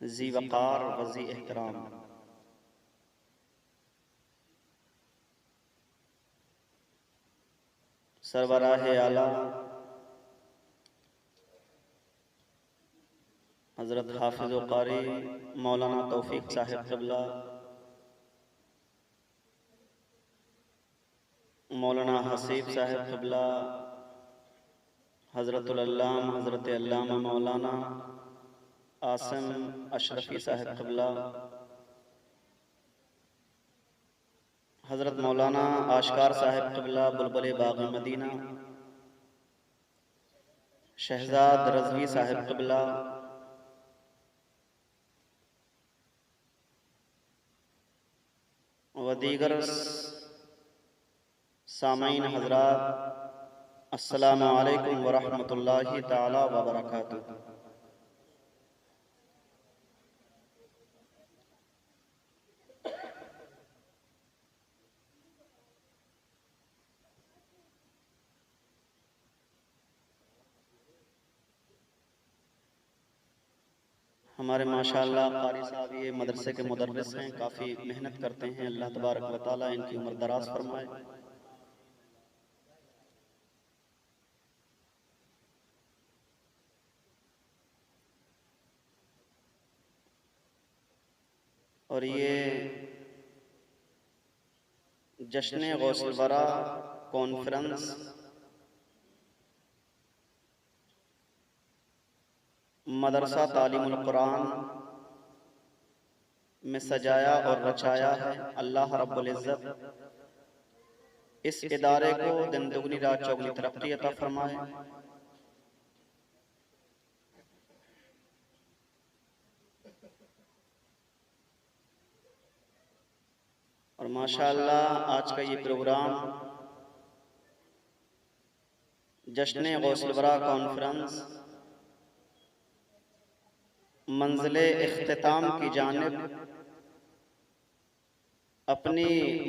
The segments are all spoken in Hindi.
ज़ी वक़ार वज़ी एहतराम, सरबराह आला हज़रत हाफ़िज़ व क़ारी मौलाना तौफ़ीक़ साहिब क़िबला, मौलाना हसीब साहिब क़िबला, हज़रतुल अल्लाम हज़रत अल्लामा मौलाना आसिम अशरफ़ी साहिब क़िबला, हज़रत मौलाना आशकार साहिब क़िबला बुलबुल बाग़ी मदीना, शहज़ाद रज़वी साहिब क़िबला, व दीगर सामीन हज़रात, अस्सलामु अलैकुम व रहमतुल्लाहि ताला व बरकातुहू। हमारे माशाअल्लाह क़ारी साहब ये मदरसे के मुदर्रिस हैं, काफ़ी मेहनत करते हैं। अल्लाह तबारक व तआला इनकी उम्र दराज फरमाए। और ये जश्न गौसुल वरा कॉन्फ्रेंस मदरसा तालीमुल कुरान में सजाया और रचाया है। अल्लाह रब्बुल इज़्ज़त इस इदारे को दिन दुगनी रात चौगुनी तरक्की अता फरमाए। और माशाअल्लाह आज का ये प्रोग्राम जश्न गौसुल वरा कॉन्फ्रेंस मंज़िले इख्तिताम की जानिब अपनी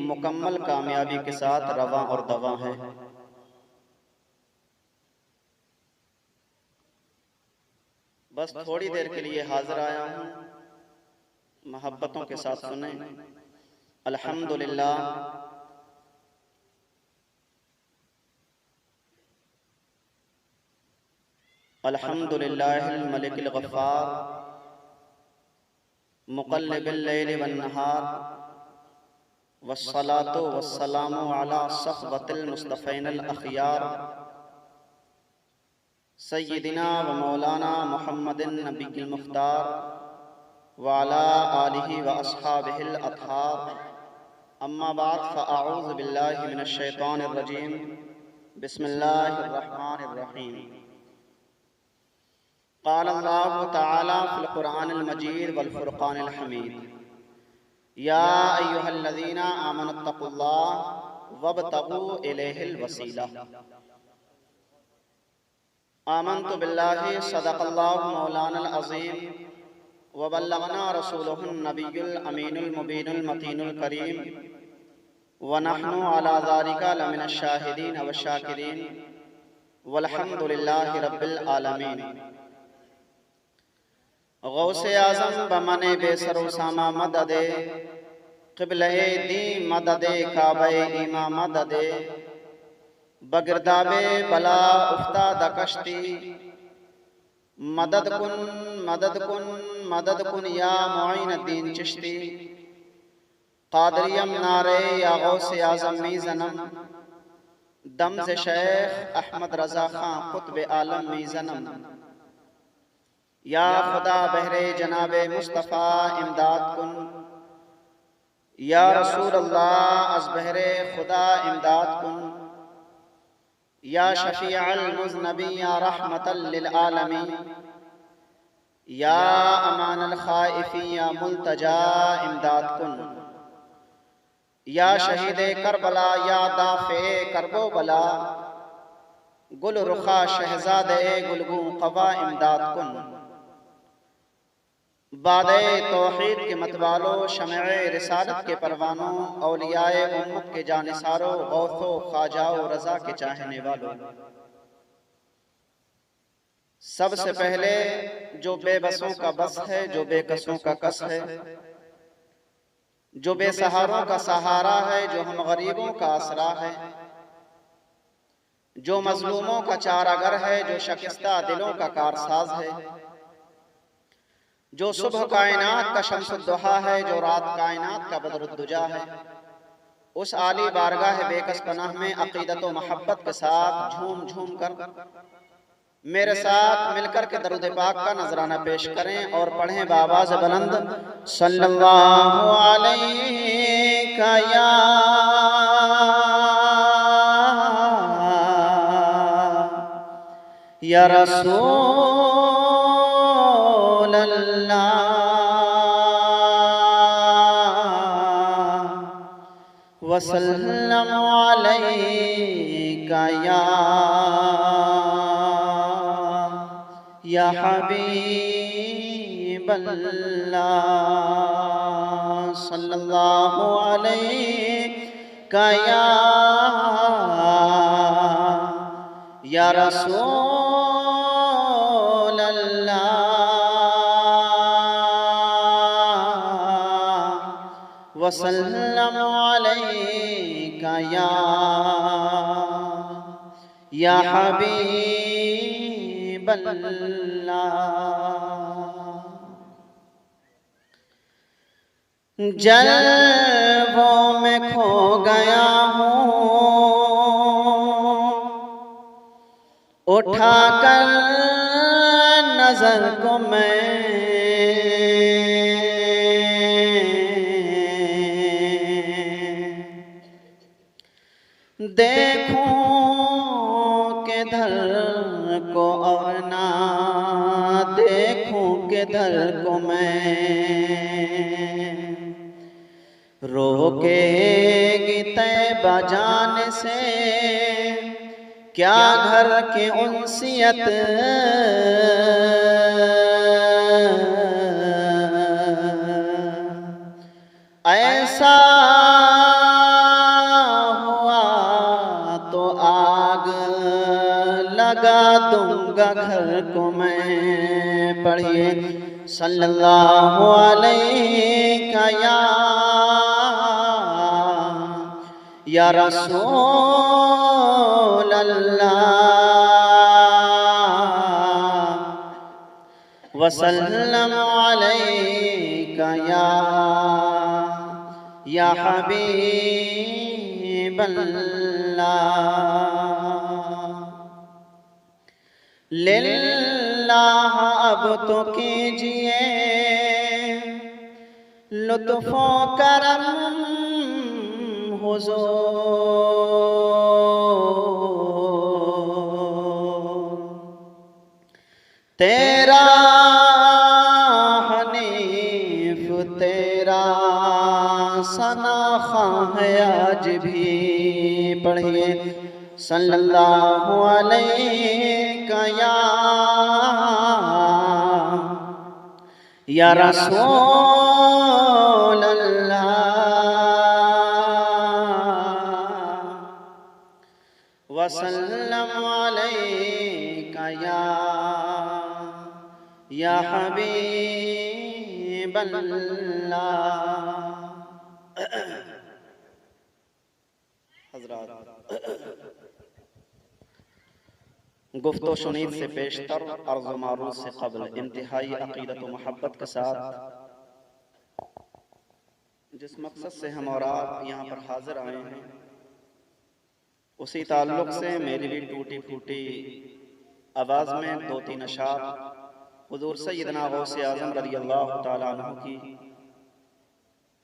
मुकम्मल कामयाबी के साथ रवां और दवां है। बस थोड़ी देर के लिए हाजिर आया हूँ, मोहब्बतों के साथ सुने। अल्हम्दुलिल्लाह, अल्हम्दुलिल्लाहिल मलिकिल गफ़्फ़ार मुक़ल्लिबिल लैलि वन नहार वस्सलातु वस्सलामु अला सफ़वतिल मुस्तफ़ैनिल अख़ियार सय्यिदिना व मौलाना मुहम्मदिन नबिय्यिल मुख़्तार व अला आलिहि व अस्हाबिहिल अत्हार। अम्मा बाद फ़अऊज़ु बिल्लाहि मिनश शैतानिर रजीम। बिस्मिल्लाहिर रहमानिर रहीम। क़ाल अल्लाहु तआला फ़िल क़ुरआनिल मजीद वल फ़ुरक़ानिल हमीद। या अय्युहल्लज़ीना आमनुत्तक़ुल्लाह वब्तग़ू इलैहिल वसीला। आमन्तु बिल्लाहि सदक़ल्लाहु मौलानल अज़ीम व बल्लगना रसूलुहुन नबियुल अमीनुल मुबीनुल मतीनुल करीम व नहनु अला ज़ालिका लमिनश शाहिदीन व शाकिरीन वल्हम्दुलिल्लाहि रब्बिल आलमीन। गौसे आज़म बमने बेसरो सामा मददे क़िबले दी मददे काबे इमा मददे बगिरदाबे बला उफ्ताद कश्ती मदद कुन मदद कुन मदद कुन या मुईनुद्दीन चिश्ती क़ादरियम नारे या गौसे आज़म मीज़नम दम से शेख अहमद रज़ा खां क़ुत्ब आलम मीज़नम। या खुदा बहरे जनाबे मुस्तफ़ा इमदाद कुन या रसूल अल्लाह अज़ बहरे खुदा इमदाद कुन या शफ़ीअल मुज़नबी या रहमतल लिल आलमीन या अमानल ख़ाइफ़ीन या मुल्तजा इमदाद कुन या शहीदे करबला या दाफ़े करबो बला गुल रुखा शहज़ादे गुलगू क़वा इमदाद कुन। बादे तौहीद के मतवालो शमए रिसालत के परवानों औलियाए उम्मत के जानिसारो गौसो ख्वाजाओ रज़ा के चाहने वालों सबसे पहले जो बेबसों का बस है, जो बेकसों का कस है, जो बेसहारों का सहारा है, जो हम गरीबों का आसरा है, जो मजलूमों का चारागर है, जो शकिस्ता दिलों का कारसाज है, जो सुबह कायनात का शम्सुद्दुहा है, जो रात कायनात का बदरुद्दुजा है, उस आली बारगाह बेकस पनाह में अकीदत व मोहब्बत के साथ झूम झूम कर मेरे साथ मिलकर के दरूद पाक का नजराना पेश करें और पढ़ें बाबाज़ बुलंद सल्लल्लाहु अलैहि या रसूल अल्लाह वसल्लम अलैका या हबीब अल्लाह सल्लल्लाहु अलैका या रसूल अल्लाह वसल्लम अलैका या हबीब जलवों में खो गया हूँ उठाकर नजर को मैं देखूं किधर को और ना देखूं किधर को मैं रोकेगी तैबा जाने से क्या घर की उनसियत ऐसा हुआ तो आग लगा दूंगा घर को मैं। पढ़िए सल्लल्लाहु अलैका या रसूल अल्लाह वसल्लम अलैका या हबीब अल्लाह। लिल्लाह अब तो कीजिए लुत्फ़ो करम हुज़ूर तेरा हनीफ तेरा सनाख़ा है आज भी। पढ़िए सल्लल्लाहु अलैका या रसूल अल्लाह वसल्लम अलैका या हबीब अल्लाह। हज़रात गुफ्तो शुनीद से पेशतर अर्ज़ मारूफ से क़ब्ल इंतहाई अक़ीदत व मोहब्बत के साथ जिस मकसद से हम और आप यहाँ पर हाजिर आए हैं उसी ताल्लुक़ से मेरी भी टूटी फूटी आवाज़ में दो तीन अशार हुज़ूर सय्यदना गौसे आज़म रज़ियल्लाहु ताला अन्हु की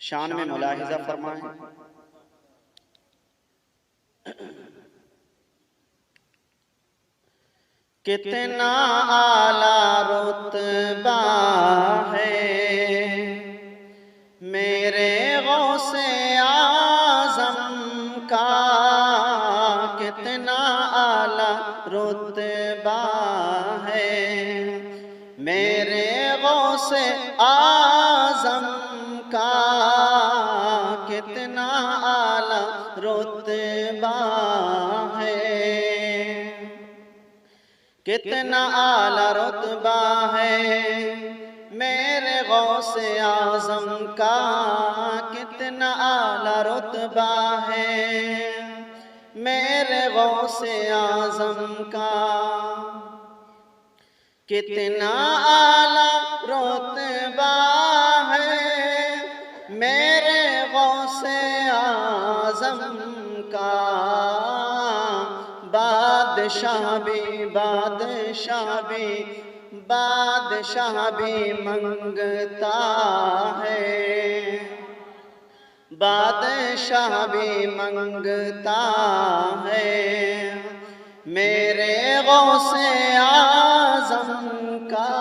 शान में मुलाहिज़ा फरमाएं। कितना आला रुतबा है मेरे गौसे आज़म का, कितना आला रुतबा है मेरे गौसे आज़म का, कितना आला रुतबा है कितना आला रुतबा है मेरे गौसे आज़म का, कितना आला रुतबा है मेरे गौसे आज़म का, कितना आला रुतबा है मेरे गौसे आज़म का। बादशाह भी बादशाह भी मंगता है, बादशाह भी मंगता है मेरे गौसे आज़म का,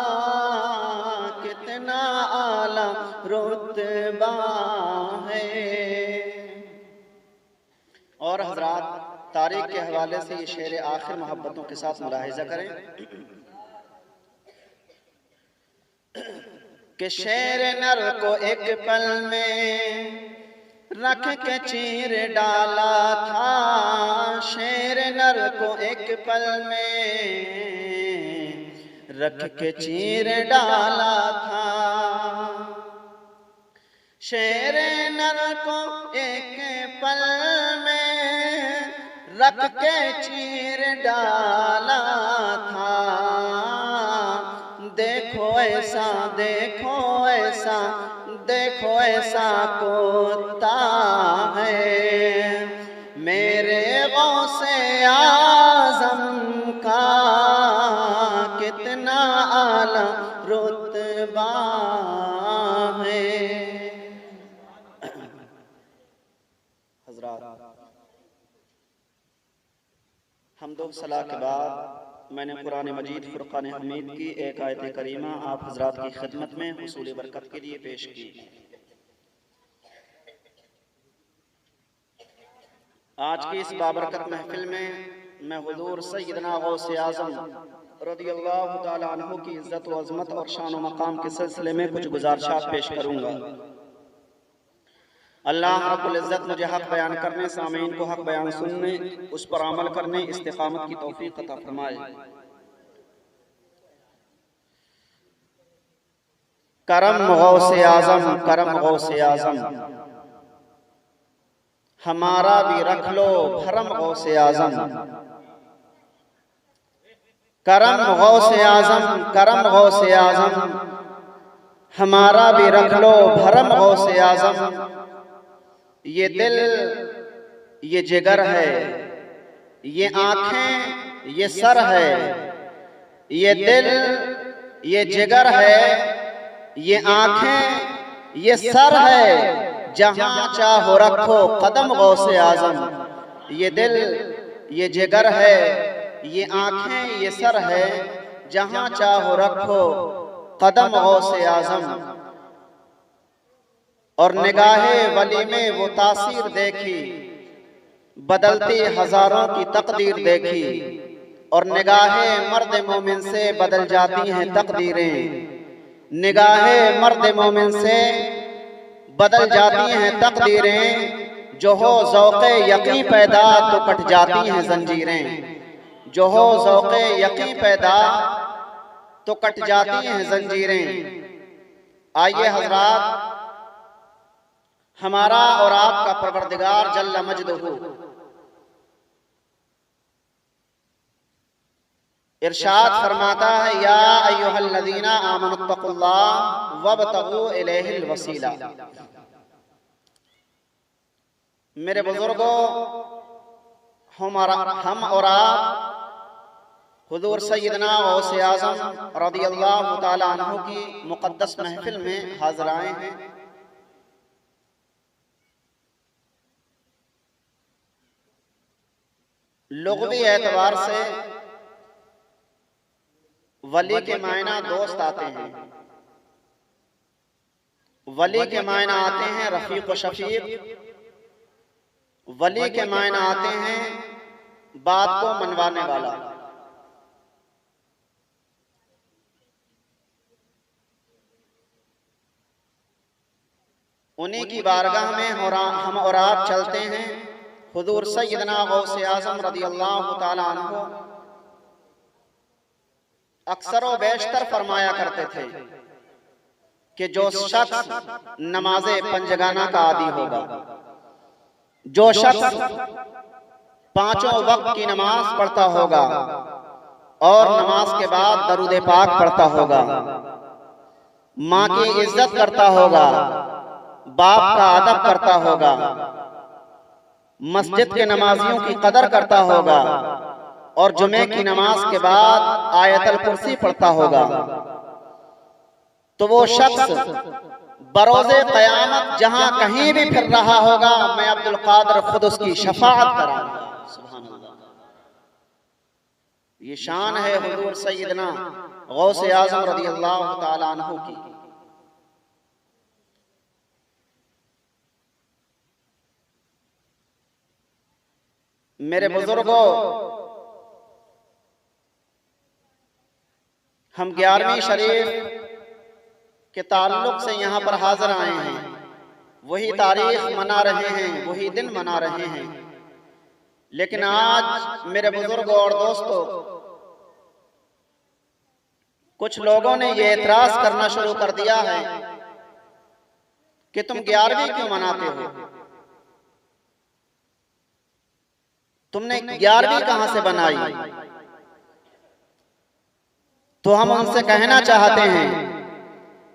कितना आला रुतबा है। और हज़रात तारीख के हवाले से ये शेर आखिर मोहब्बतों के साथ मुलाहिज़ा करें कि शेर नर को एक पल में रख के चीर डाला था, शेर नर को एक पल में रख के चीर डाला था, शेर नर को एक पल में रख के चीर डाला था। देखो ऐसा देखो ऐसा देखो ऐसा कोता है मेरे गौसे आज़म का, कितना आला रुतबा है। हज़रात हम्दो सलाह के बाद मैंने कुरान मजीद फुरक़ान हमीद की एक आयत करीमा आप हज़रात की खिदमत में हुसूल बरकत के लिए पेश की। आज की इस बाबरकत महफिल में मैं हुज़ूर सैयदना गौसे आज़म रज़ियल्लाहु ताला अन्हु की इज़्ज़त व अज़मत और शान व मकाम के सिलसिले में कुछ गुज़ारिशात पेश करूँगा। अल्लाह रब्बुल इज़्ज़त मुझे हक़ बयान करने, सामीन को हक़ बयान सुनने, उस पर अमल करने, इस्तिक़ामत की तौफ़ीक़ अता फ़रमाए। करम गौसे आज़म, करम गौसे आज़म, हमारा भी रख लो भरम गौसे आज़म, करम गौसे आज़म, करम गौसे आज़म, हमारा भी रख लो भरम गौसे आज़म। ये दिल ये जिगर है, ये आँखें ये सर है, ये दिल ये जिगर है, ये आँखें ये सर है, जहाँ चाहो रखो कदम गौसे आज़म। ये दिल ये जिगर है, ये आँखें ये सर है, जहाँ चाहो रखो कदम गौसे आज़म। और निगाहे वली में वो तासीर देखी, बदलती हजारों की तकदीर देखी, और निगाहे मर्द मोमिन से बदल जाती हैं तकदीरें, निगाहे मर्द मोमिन से बदल जाती हैं तकदीरें, जो हो ज़ौक़े यकीन पैदा तो कट जाती हैं जंजीरें, जो हो ज़ौक़े यकीन पैदा तो कट जाती हैं जंजीरें। आइए हज़रात, हमारा और आपका परवरदिगार जल्ल मजदहू इरशाद फरमाता है, या अय्युहल्लज़ीना आमनुत्तक़ुल्लाह वब्तगू इलैहिल वसीला। मेरे बुजुर्गों, हम और आप हुज़ूर सैयदना गौसे आज़म रज़ियल्लाहु ताला अन्हु की मुक़द्दस महफिल में हाज़िर आए हैं। लुग़वी एतबार से वली के मायना दोस्त आते हैं, वली के मायना आते हैं रफ़ीक़ व शफ़ीक़, वली के मायना आते हैं बात को मनवाने वाला। उन्हीं की बारगाह में हम और आप चलते हैं। हुज़ूर सैयदना गौसे आज़म रज़ियल्लाहु ताला अन्हु अक्सर व बेशतर फरमाया करते थे कि जो शख्स नमाज़े पंजगाना का आदी होगा, जो शख्स पांचों वक्त की नमाज पढ़ता होगा और नमाज के बाद दरूद पाक पढ़ता होगा, माँ की इज्जत करता होगा, बाप का अदब करता होगा, मस्जिद के नमाजियों की कदर करता होगा और जुमे की नमाज के बाद आयतल कुर्सी पढ़ता होगा, तो वो शख्स बरोज़े क़यामत जहां कहीं भी फिर रहा होगा, मैं अब्दुल कादिर खुद उसकी शफाअत कराऊंगा। सुभान अल्लाह। ये शान है हुजूर सैयदना गौसे आज़म रज़ियल्लाहु ताला अन्हु की। मेरे बुजुर्गों, हम 11वीं शरीफ के ताल्लुक से यहाँ पर हाजिर आए हैं, वही तारीख मना रहे हैं, वही दिन मना रहे हैं। लेकिन आज मेरे बुजुर्गों और दोस्तों, कुछ लोगों ने ये एतराज करना शुरू कर दिया है कि तुम 11वीं क्यों मनाते हो, तुमने 11वीं कहां से बनाई। तो हम उनसे कहना चाहते हैं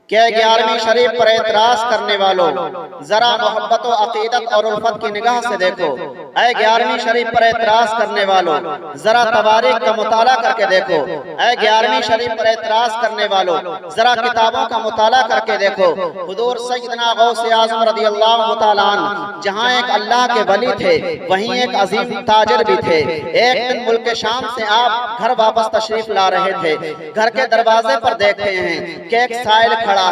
कि 11वीं शरीफ पर एतराज करने वालों, जरा मोहब्बत व अकीदत और उल्फत की निगाह से देखो। ऐ 11वीं शरीफ पर एतराज करने वालों, जरा तवारीख का मुताला करके देखो। ऐ 11वीं शरीफ पर एतराज करने वालों, जरा किताबों का मुताला करके देखो। हुजूर सैयदना गौसे आज़म रज़ियल्लाहु ताला अन्हु जहाँ एक अल्लाह के वली थे, वहीं एक अजीम ताजिर भी थे। एक दिन मुल्क शाम से आप घर वापस तशरीफ ला रहे थे। घर के दरवाजे पर देखते हैं कि एक साइल है।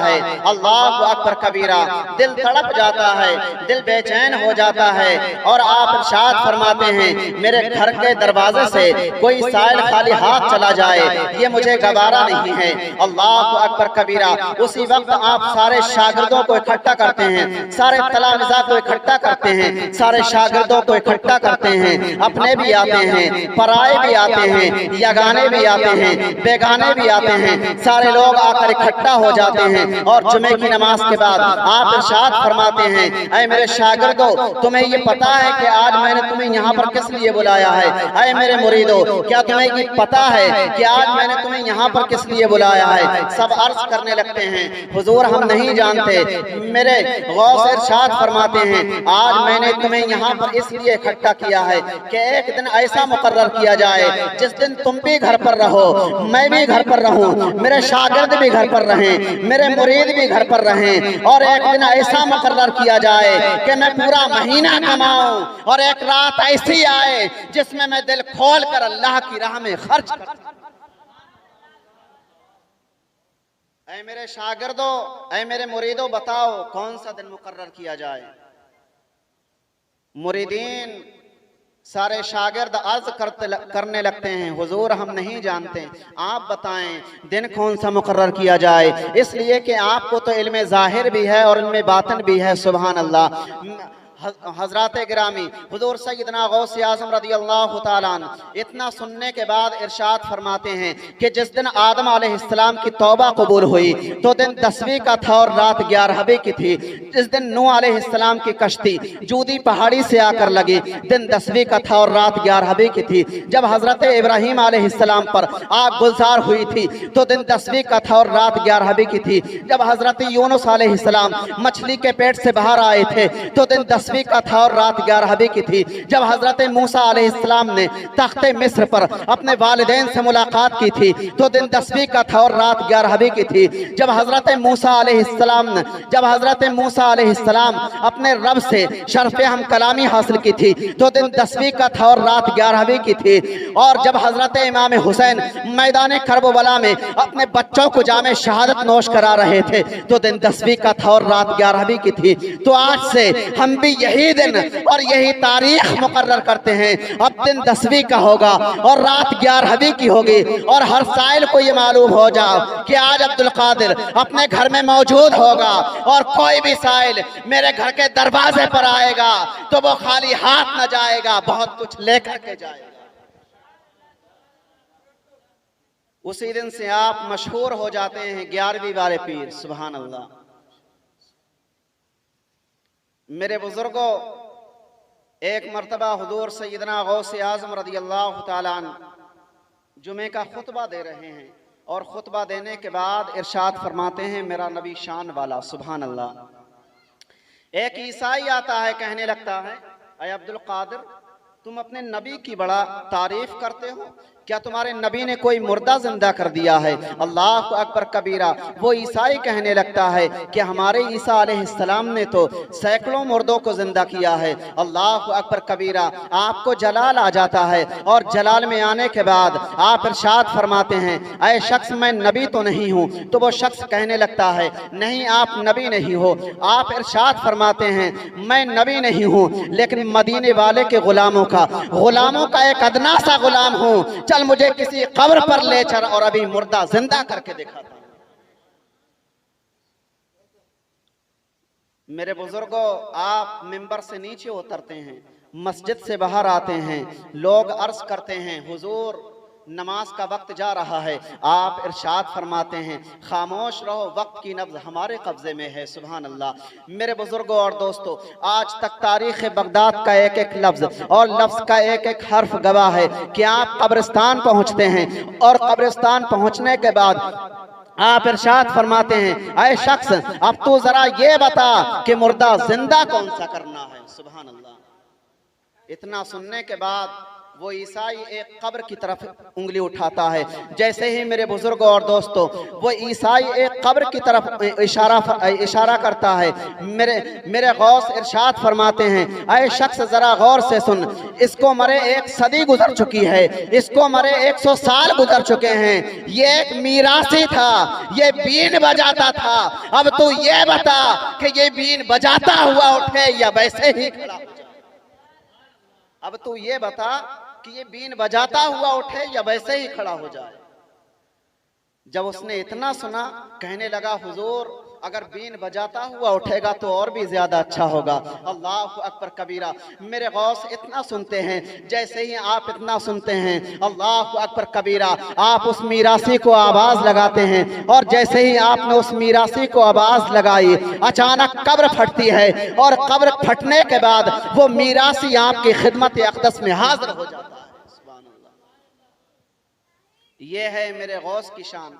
अल्लाहु अकबर कबीरा। दिल तड़प जाता है, दिल बेचैन हो जाता है और आप इरशाद फरमाते हैं, मेरे घर के दरवाजे से कोई साइल खाली हाथ चला जाए, ये मुझे गवारा नहीं है। अल्लाहु अकबर कबीरा। उसी वक्त आप सारे शागिर्दों को इकट्ठा करते हैं, सारे तलामिज़ा को इकट्ठा करते हैं, सारे शागिर्दों को इकट्ठा करते हैं। अपने भी आते हैं, पराए भी आते हैं, यगाने भी आते हैं, बेगाने भी आते हैं। सारे लोग आकर इकट्ठा हो जाते हैं और जुमे की नमाज के बाद आप इरशाद फरमाते हैं, ऐ मेरे शागिर्दों, तुम्हें ये पता है कि आज मैंने तुम्हें यहाँ पर किस लिए बुलाया है। ऐ मेरे मुरीदों, क्या तुम्हें ये पता है कि आज मैंने तुम्हें यहाँ पर किस लिए बुलाया है। सब अर्ज करने लगते हैं, हुजूर हम नहीं जानते। मेरे गौस इरशाद फरमाते हैं, आज मैंने तुम्हें यहाँ पर इसलिए इकट्ठा किया है कि एक दिन ऐसा मुकर्रर किया जाए जिस दिन तुम भी घर पर रहो, मैं भी घर पर रहूं, मेरे शागिर्द भी घर पर रहें, मेरे मुरीद भी घर पर रहें और एक दिन ऐसा मुकर्रर किया जाए कि मैं पूरा महीना कमाऊं और एक रात ऐसी आए जिसमें मैं दिल खोल कर अल्लाह की राह में खर्च कर। ऐ मेरे शागिर्दों, ऐ मेरे मुरीदों, बताओ कौन सा दिन मुकर्रर किया जाए। मुरीदीन सारे शागिर्द अर्ज करने लगते हैं, हुजूर हम नहीं जानते, आप बताएं दिन कौन सा मुकर्रर किया जाए। इसलिए कि आपको तो इल्म ज़ाहिर भी है और इल्म बातिन भी है। सुभान अल्लाह। हजरात गिरामी, हुजूर सैयदना गौसे आज़म रज़ियल्लाहु ताला अन्हु इतना सुनने के बाद इरशाद फरमाते हैं कि जिस दिन आदम अलैहिस्सलाम की तौबा कबूल हुई तो दिन 10वीं का था और रात 11वीं की थी। जिस दिन नूह अलैहिस्सलाम की कश्ती जूदी पहाड़ी से आकर लगी, दिन 10वीं का था और रात 11वीं की थी। जब हजरत इब्राहीम अलैहिस्सलाम पर आग गुलजार हुई थी तो दिन 10वीं का था और रात 11वीं की थी। जब हजरत यूनुस अलैहिस्सलाम मछली के पेट से बाहर आए थे तो दिन 10वीं का था और रात 11वीं की थी। जब हजरत मूसा अलैहिस्सलाम ने तख्ते मिस्र पर अपने वालिदैन से मुलाकात की थी तो दिन 10वीं का था और रात 11वीं की थी। जब हजरत मूसा अलैहिस्सलाम अपने रब से शर्फ़े हम कलामी हासिल की थी तो दिन 10वीं का था और रात 11वीं की थी। और जब हजरत इमाम हुसैन मैदान करबला में अपने बच्चों को जामे शहादत नोश करा रहे थे तो दिन 10वीं का था और रात 11वीं की थी। तो आज से हम भी यही दिन और यही तारीख मुकर्रर करते हैं। अब दिन 10वीं का होगा और रात 11वीं की होगी और हर साइल को ये मालूम हो जाओ कि आज अब्दुल कादिर अपने घर में मौजूद होगा और कोई भी साइल मेरे घर के दरवाजे पर आएगा तो वो खाली हाथ न जाएगा, बहुत कुछ लेकर के जाएगा। उसी दिन से आप मशहूर हो जाते हैं 11वीं वाले पीर। सुभान अल्लाह। मेरे बुजुर्गों, एक मर्तबा हुजूर सैयदना गौसे आज़म रज़ियल्लाहु ताला अन्हु जुमे का खुतबा दे रहे हैं और खुतबा देने के बाद इरशाद फरमाते हैं, मेरा नबी शान वाला। सुभान अल्लाह। एक ईसाई आता है, कहने लगता है, अय अब्दुल कादिर, तुम अपने नबी की बड़ा तारीफ करते हो, क्या तुम्हारे नबी ने कोई मुर्दा जिंदा कर दिया है? अल्लाह अकबर कबीरा। वो ईसाई कहने लगता है कि हमारे ईसा अलैहिस्सलाम ने तो सैकड़ों मुर्दों को जिंदा किया है। अल्लाह अकबर कबीरा। आपको जलाल आ जाता है और जलाल में आने के बाद आप इरशाद फरमाते हैं, ऐ शख्स, मैं नबी तो नहीं हूँ। तो वो शख्स कहने लगता है, नहीं, आप नबी नहीं हो। आप इरशाद फरमाते हैं, मैं नबी नहीं हूँ, लेकिन मदीने वाले के गुलामों का एक अदना सा गुलाम हूँ। चल मुझे किसी कब्र पर ले चल और अभी मुर्दा जिंदा करके दिखाता हूं। मेरे बुजुर्गों, आप मिंबर से नीचे उतरते हैं, मस्जिद से बाहर आते हैं, लोग अर्ज करते हैं, हुजूर नमाज का वक्त जा रहा है। आप इरशाद फरमाते हैं, खामोश रहो, वक्त की नब्ज हमारे कब्जे में है। सुभान अल्लाह। मेरे बुजुर्गों और दोस्तों, आज तक तारीख बगदाद का एक एक लफ्ज और लफ्ज का एक एक हर्फ गवाह है कि आप कब्रिस्तान पहुंचते हैं और कब्रिस्तान पहुंचने के बाद आप इरशाद फरमाते हैं, ऐ शख्स, अब तू जरा ये बता कि मुर्दा जिंदा कौन सा करना है। सुभान अल्लाह। इतना सुनने के बाद वो ईसाई एक कब्र की तरफ उंगली उठाता है। जैसे ही मेरे बुजुर्गों और दोस्तों, वो ईसाई एक कब्र की तरफ इशारा करता है, मेरे गौस इरशाद फरमाते हैं, ऐ शख्स जरा गौर से सुन, इसको मरे 1 सदी गुजर चुकी है, इसको मरे 100 साल गुजर चुके हैं। ये एक मीरासी था, ये बीन बजाता था। अब तू ये बता कि ये बीन बजाता हुआ उठे या वैसे ही खड़ा हो जाए। अब तू ये बता कि ये बीन बजाता हुआ उठे या वैसे ही खड़ा हो जाए। जब उसने इतना सुना, कहने लगा, हुजूर अगर बीन बजाता हुआ उठेगा तो और भी ज्यादा अच्छा होगा। अल्लाह अकबर कबीरा। मेरे गौस इतना सुनते हैं, जैसे ही आप इतना सुनते हैं, अल्लाह अकबर कबीरा, आप उस मीरासी को आवाज लगाते हैं और जैसे ही आपने उस मीरासी को आवाज लगाई, अचानक कब्र फटती है और कब्र फटने के बाद वो मीरासी आपकी खिदमत अक़दस में हाजिर हो जाता है। ये है मेरे गौस की शान।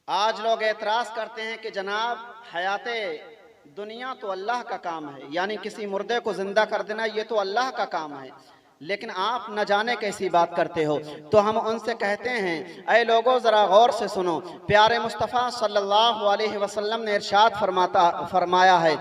आज लोग एतराज करते हैं कि जनाब हयाते दुनिया तो अल्लाह का काम है, यानी किसी मुर्दे को जिंदा कर देना ये तो अल्लाह का काम है, लेकिन आप न जाने कैसी बात करते हो। तो हम उनसे कहते हैं, ऐ लोगों जरा गौर से सुनो, प्यारे मुस्तफ़ा सल्लल्लाहु अलैहि वसल्लम ने इरशाद फरमाया है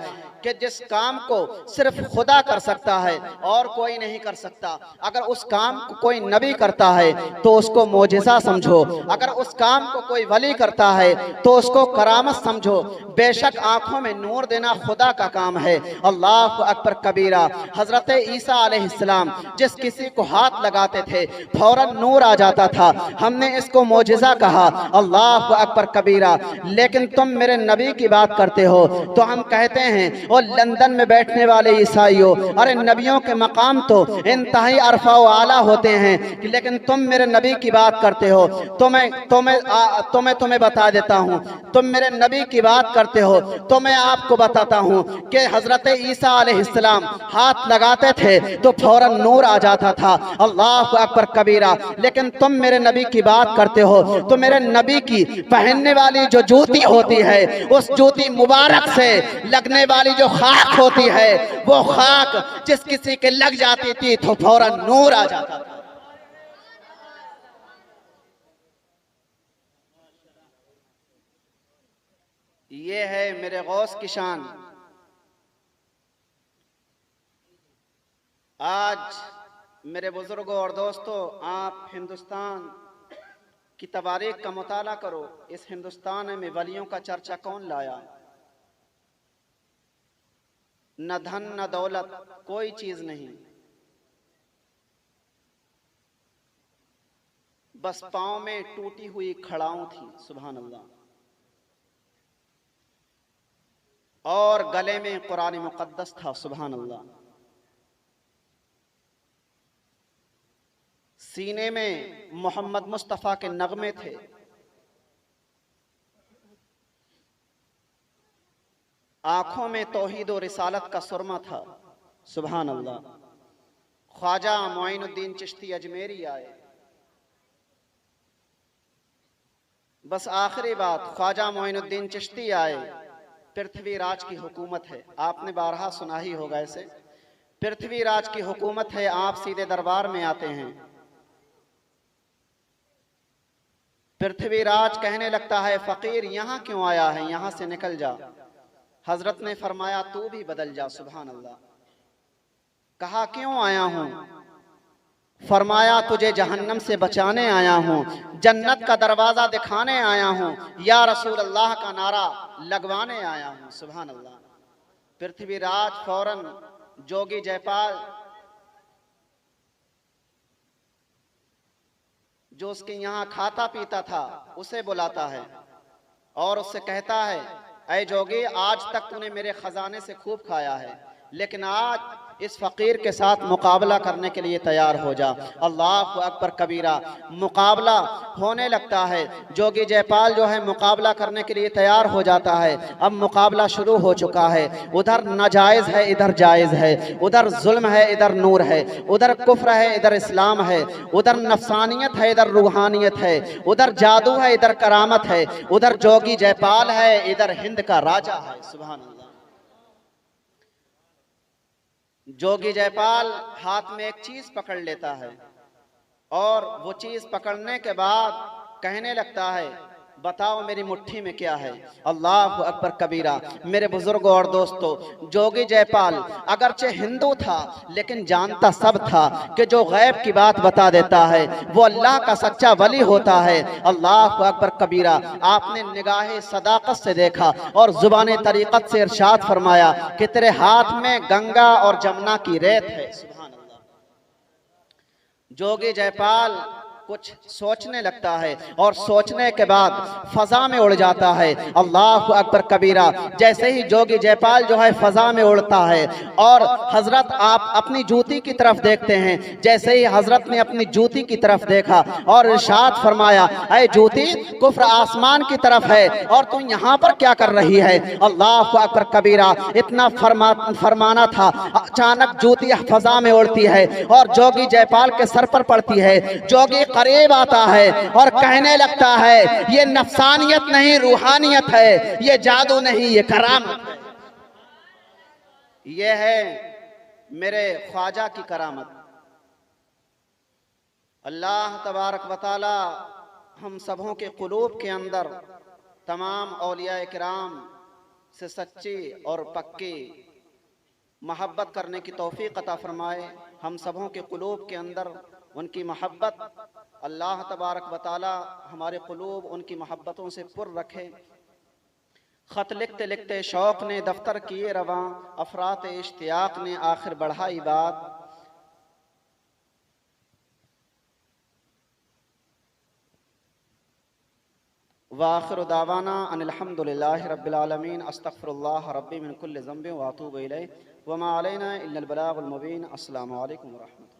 कि जिस काम को सिर्फ खुदा कर सकता है और कोई नहीं कर सकता, अगर उस काम को कोई नबी करता है तो उसको मोजिज़ा समझो, अगर उस काम को कोई वली करता है तो उसको करामत समझो। बेशक आंखों में नूर देना खुदा का काम है। अल्लाह अकबर कबीरा। हजरत ईसा अलैहिस्सलाम जिस किसी को हाथ लगाते थे फौरन नूर आ जाता था, हमने इसको मोजिज़ा कहा। अल्लाह अकबर कबीरा। लेकिन तुम मेरे नबी की बात करते हो तो हम कहते हैं, और लंदन में बैठने वाले ईसाइयों, अरे नबियों के मकाम तो इंतहाई अरफा व आला होते हैं, लेकिन तुम मेरे नबी की बात करते हो। तुम्हें बता देता हूँ, तुम मेरे नबी की बात करते हो तो मैं आपको बताता हूँ कि हजरत ईसा अलैहिस्सलाम हाथ लगाते थे तो फौरन नूर आ जाता था। अल्लाह अकबर कबीरा। लेकिन तुम मेरे नबी की बात करते हो तो मेरे नबी की पहनने वाली जो जूती होती है, उस जूती मुबारक से लगने वाली जो खाक होती है, वो खाक जिस किसी के लग जाती थी तो फौरन नूर आ जाता था। ये है मेरे गौस की शान। आज मेरे बुजुर्गों और दोस्तों, आप हिंदुस्तान की तवारीख का मुताला करो। इस हिंदुस्तान में वलियों का चर्चा कौन लाया? न धन न दौलत, कोई चीज नहीं, बस पांव में टूटी हुई खड़ाऊं थी। सुभान अल्लाह। और गले में कुरान मुक़द्दस था। सुभान अल्लाह। सीने में मोहम्मद मुस्तफ़ा के नगमे थे। आंखों में तौहीद और रिसालत का सुरमा था। सुभान अल्लाह। ख्वाजा मोइनुद्दीन चिश्ती अजमेरी आए। बस आखिरी बात, ख्वाजा मोइनुद्दीन चिश्ती आए, पृथ्वीराज की हुकूमत है। आपने बारहा सुना ही होगा इसे। पृथ्वीराज की हुकूमत है, आप सीधे दरबार में आते हैं। पृथ्वीराज कहने लगता है, फकीर यहाँ क्यों आया है, यहाँ से निकल जा। हजरत ने फरमाया, तू भी बदल जा। सुभान अल्लाह। कहा, क्यों आया हूं? फरमाया, तुझे जहन्नम से बचाने आया हूं, जन्नत का दरवाजा दिखाने आया हूं, या रसूल अल्लाह का नारा लगवाने आया हूं। सुभान अल्लाह। पृथ्वीराज फौरन जोगी जयपाल, जो उसके यहाँ खाता पीता था, उसे बुलाता है और उससे कहता है, ऐ जोगी, आज तक तूने मेरे खजाने से खूब खाया है, लेकिन आज इस फकीर के साथ मुकाबला करने के लिए तैयार हो जा। अल्लाह अकबर कबीरा। मुकाबला होने लगता है। जोगी जयपाल जो है मुकाबला करने के लिए तैयार हो जाता है। अब मुकाबला शुरू हो चुका है। उधर नाजायज़ है, इधर जायज़ है, उधर जुल्म है, इधर नूर है, उधर कुफ्र है, इधर इस्लाम है, उधर नफसानियत है, इधर रूहानियत है, उधर जादू है, इधर करामत है, उधर जोगी जयपाल है, इधर हिंद का राजा है। सुभान अल्लाह। जोगी जयपाल हाथ में एक चीज पकड़ लेता है और वो चीज पकड़ने के बाद कहने लगता है, बताओ मेरी मुट्ठी में क्या है। अल्लाह अकबर कबीरा। मेरे बुजुर्गों और दोस्तों, जोगी जयपाल अगरचे हिंदू था, लेकिन जानता सब था कि जो गैब की बात बता देता है वो अल्लाह का सच्चा वली होता है। अल्लाह अकबर कबीरा। आपने निगाहे सदाकत से देखा और जुबान तरीकत से इरशाद फरमाया कि तेरे हाथ में गंगा और जमुना की रेत है। सुभान अल्लाह। जोगी जयपाल कुछ सोचने लगता है और सोचने के बाद फजा में उड़ जाता है। अल्लाह अकबर कबीरा। जैसे ही जोगी जयपाल जो है फजा में उड़ता है और हजरत आप अपनी जूती की तरफ देखते हैं, जैसे ही हजरत ने अपनी जूती की तरफ देखा और इरशाद फरमाया, ऐ जूती, कुफ्र आसमान की तरफ है और तू यहाँ पर क्या कर रही है। अल्लाह अकबर कबीरा। इतना फरमाना था, अचानक जूती फजा में उड़ती है और जोगी जयपाल के सर पर पड़ती है। जोगी करीब आता है और कहने लगता है, ये नफसानियत नहीं, रूहानियत है, ये जादू नहीं, ये करामत है। ये है मेरे ख्वाजा की करामत। अल्लाह तबारक व तआला हम सबों के कुलूब के अंदर तमाम औलिया किराम से सच्ची और पक्की मोहब्बत करने की तौफीक अता फरमाए। हम सबों के कुलूब के अंदर उनकी मोहब्बत, अल्लाह तबारक व तआला हमारे कुलूब उनकी मोहब्बतों से पुर रखे। ख़त लिखते लिखते शौक़ ने दफ्तर किए रवां, अफरात इश्तियाक ने आखिर बढ़ाई बात। वाखिर दावाना अनिल हम्दुलिल्लाहि रब्बिल आलमीन। अस्तग़फिरुल्लाह रब्बी मिन कुल्लि ज़ंबिन व अतूबु इलैहि व मा अलैना इल्लल बलागुल मुबीन। अस्सलामु अलैकुम व रहमतुल्लाह।